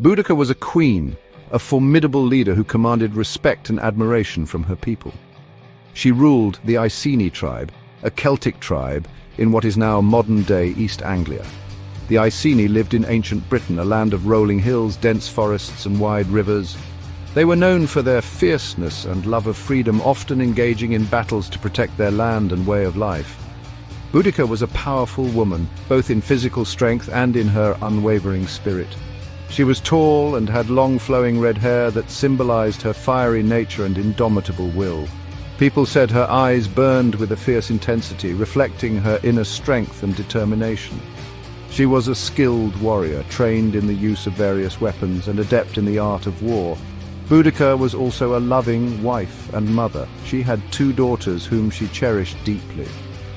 Boudica was a queen, a formidable leader who commanded respect and admiration from her people. She ruled the Iceni tribe, a Celtic tribe in what is now modern-day East Anglia. The Iceni lived in ancient Britain, a land of rolling hills, dense forests and wide rivers. They were known for their fierceness and love of freedom, often engaging in battles to protect their land and way of life. Boudica was a powerful woman, both in physical strength and in her unwavering spirit. She was tall and had long flowing red hair that symbolized her fiery nature and indomitable will. People said her eyes burned with a fierce intensity, reflecting her inner strength and determination. She was a skilled warrior, trained in the use of various weapons and adept in the art of war. Boudica was also a loving wife and mother. She had 2 daughters whom she cherished deeply.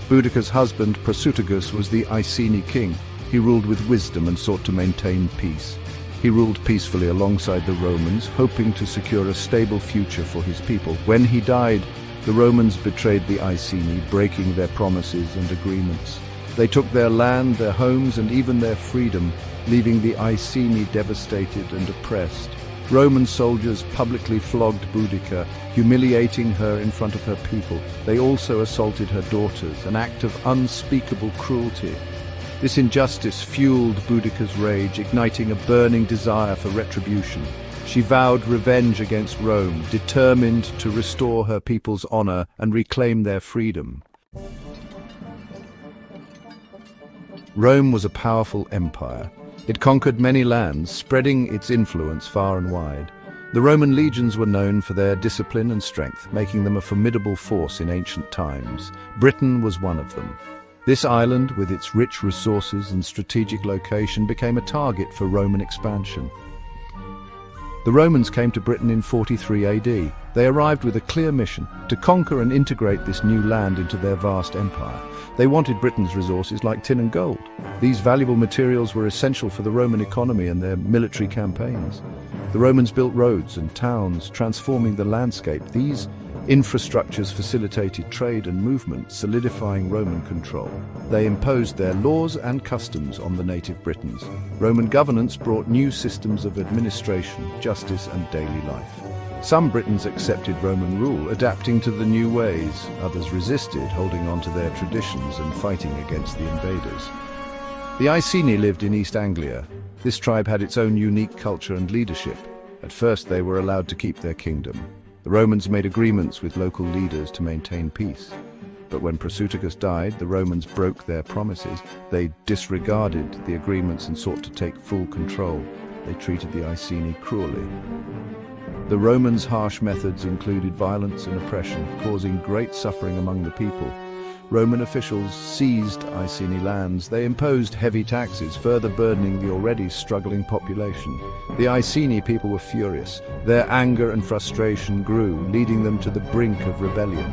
Boudica's husband, Prasutagus, was the Iceni king. He ruled with wisdom and sought to maintain peace. He ruled peacefully alongside the Romans, hoping to secure a stable future for his people. When he died, the Romans betrayed the Iceni, breaking their promises and agreements. They took their land, their homes, and even their freedom, leaving the Iceni devastated and oppressed. Roman soldiers publicly flogged Boudica, humiliating her in front of her people. They also assaulted her daughters, an act of unspeakable cruelty. This injustice fueled Boudica's rage, igniting a burning desire for retribution. She vowed revenge against Rome, determined to restore her people's honor and reclaim their freedom. Rome was a powerful empire. It conquered many lands, spreading its influence far and wide. The Roman legions were known for their discipline and strength, making them a formidable force in ancient times. Britain was one of them. This island, with its rich resources and strategic location, became a target for Roman expansion. The Romans came to Britain in 43 AD. They arrived with a clear mission: to conquer and integrate this new land into their vast empire. They wanted Britain's resources like tin and gold. These valuable materials were essential for the Roman economy and their military campaigns. The Romans built roads and towns, transforming the landscape. These infrastructures facilitated trade and movement, solidifying Roman control. They imposed their laws and customs on the native Britons. Roman governance brought new systems of administration, justice, and daily life. Some Britons accepted Roman rule, adapting to the new ways. Others resisted, holding on to their traditions and fighting against the invaders. The Iceni lived in East Anglia. This tribe had its own unique culture and leadership. At first, they were allowed to keep their kingdom. The Romans made agreements with local leaders to maintain peace. But when Prasutagus died, the Romans broke their promises. They disregarded the agreements and sought to take full control. They treated the Iceni cruelly. The Romans' harsh methods included violence and oppression, causing great suffering among the people. Roman officials seized Iceni lands. They imposed heavy taxes, further burdening the already struggling population. The Iceni people were furious. Their anger and frustration grew, leading them to the brink of rebellion.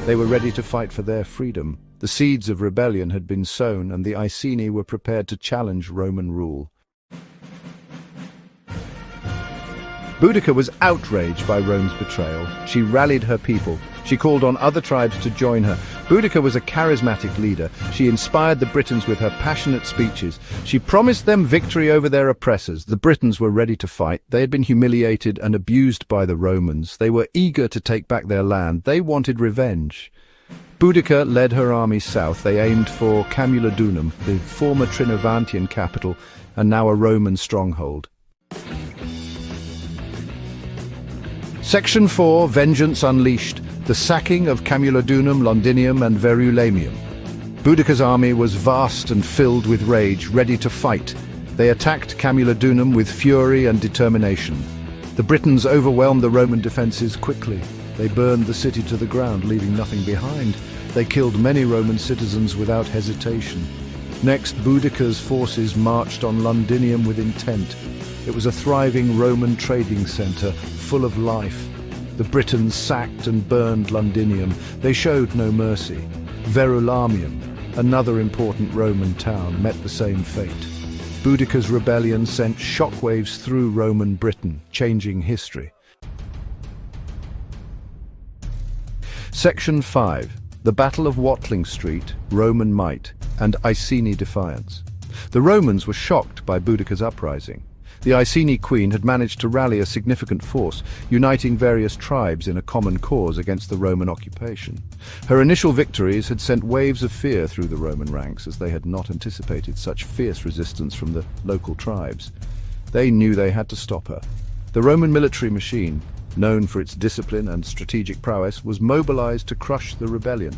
They were ready to fight for their freedom. The seeds of rebellion had been sown, and the Iceni were prepared to challenge Roman rule. Boudica was outraged by Rome's betrayal. She rallied her people. She called on other tribes to join her. Boudica was a charismatic leader. She inspired the Britons with her passionate speeches. She promised them victory over their oppressors. The Britons were ready to fight. They had been humiliated and abused by the Romans. They were eager to take back their land. They wanted revenge. Boudica led her army south. They aimed for Camulodunum, the former Trinovantian capital and now a Roman stronghold. Section 4, Vengeance Unleashed, the sacking of Camulodunum, Londinium and Verulamium. Boudica's army was vast and filled with rage, ready to fight. They attacked Camulodunum with fury and determination. The Britons overwhelmed the Roman defences quickly. They burned the city to the ground, leaving nothing behind. They killed many Roman citizens without hesitation. Next, Boudica's forces marched on Londinium with intent. It was a thriving Roman trading centre, full of life. The Britons sacked and burned Londinium. They showed no mercy. Verulamium, another important Roman town, met the same fate. Boudica's rebellion sent shockwaves through Roman Britain, changing history. Section 5. The Battle of Watling Street, Roman Might, and Iceni Defiance. The Romans were shocked by Boudica's uprising. The Iceni queen had managed to rally a significant force, uniting various tribes in a common cause against the Roman occupation. Her initial victories had sent waves of fear through the Roman ranks, as they had not anticipated such fierce resistance from the local tribes. They knew they had to stop her. The Roman military machine, known for its discipline and strategic prowess, was mobilized to crush the rebellion.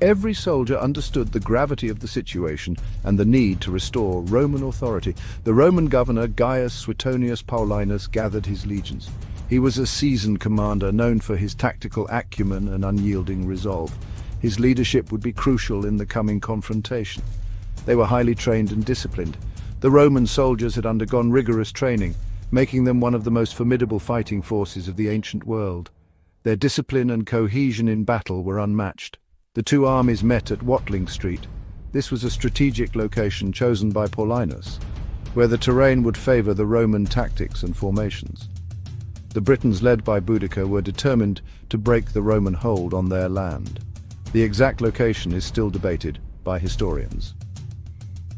Every soldier understood the gravity of the situation and the need to restore Roman authority. The Roman governor Gaius Suetonius Paulinus gathered his legions. He was a seasoned commander, known for his tactical acumen and unyielding resolve. His leadership would be crucial in the coming confrontation. They were highly trained and disciplined. The Roman soldiers had undergone rigorous training, making them one of the most formidable fighting forces of the ancient world. Their discipline and cohesion in battle were unmatched. The two armies met at Watling Street. This was a strategic location chosen by Paulinus, where the terrain would favor the Roman tactics and formations. The Britons, led by Boudicca, were determined to break the Roman hold on their land. The exact location is still debated by historians.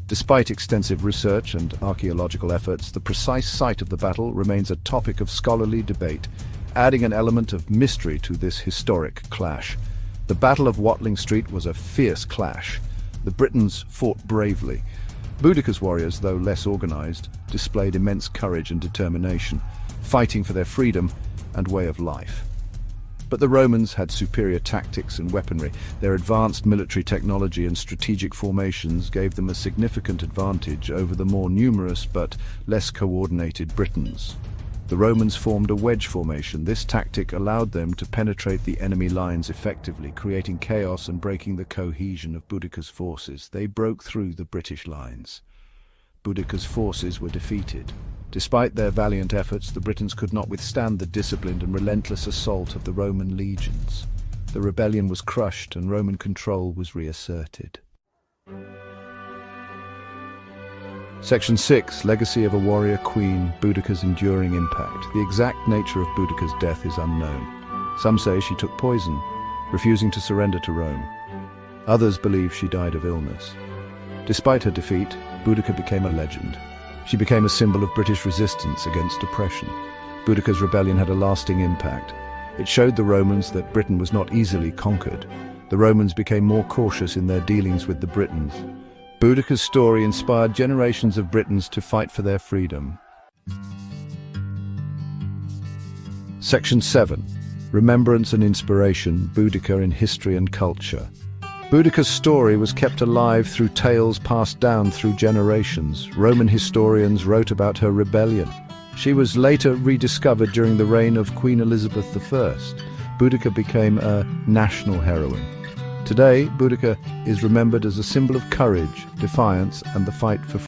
Despite extensive research and archaeological efforts, the precise site of the battle remains a topic of scholarly debate, adding an element of mystery to this historic clash. The Battle of Watling Street was a fierce clash. The Britons fought bravely. Boudicca's warriors, though less organized, displayed immense courage and determination, fighting for their freedom and way of life. But the Romans had superior tactics and weaponry. Their advanced military technology and strategic formations gave them a significant advantage over the more numerous but less coordinated Britons. The Romans formed a wedge formation. This tactic allowed them to penetrate the enemy lines effectively, creating chaos and breaking the cohesion of Boudicca's forces. They broke through the British lines. Boudicca's forces were defeated. Despite their valiant efforts, the Britons could not withstand the disciplined and relentless assault of the Roman legions. The rebellion was crushed and Roman control was reasserted. Section 6. Legacy of a Warrior Queen, Boudicca's Enduring Impact. The exact nature of Boudicca's death is unknown. Some say she took poison, refusing to surrender to Rome. Others believe she died of illness. Despite her defeat, Boudicca became a legend. She became a symbol of British resistance against oppression. Boudicca's rebellion had a lasting impact. It showed the Romans that Britain was not easily conquered. The Romans became more cautious in their dealings with the Britons. Boudicca's story inspired generations of Britons to fight for their freedom. Section 7. Remembrance and Inspiration, Boudicca in History and Culture. Boudicca's story was kept alive through tales passed down through generations. Roman historians wrote about her rebellion. She was later rediscovered during the reign of Queen Elizabeth I. Boudicca became a national heroine. Today, Boudicca is remembered as a symbol of courage, defiance, and the fight for freedom.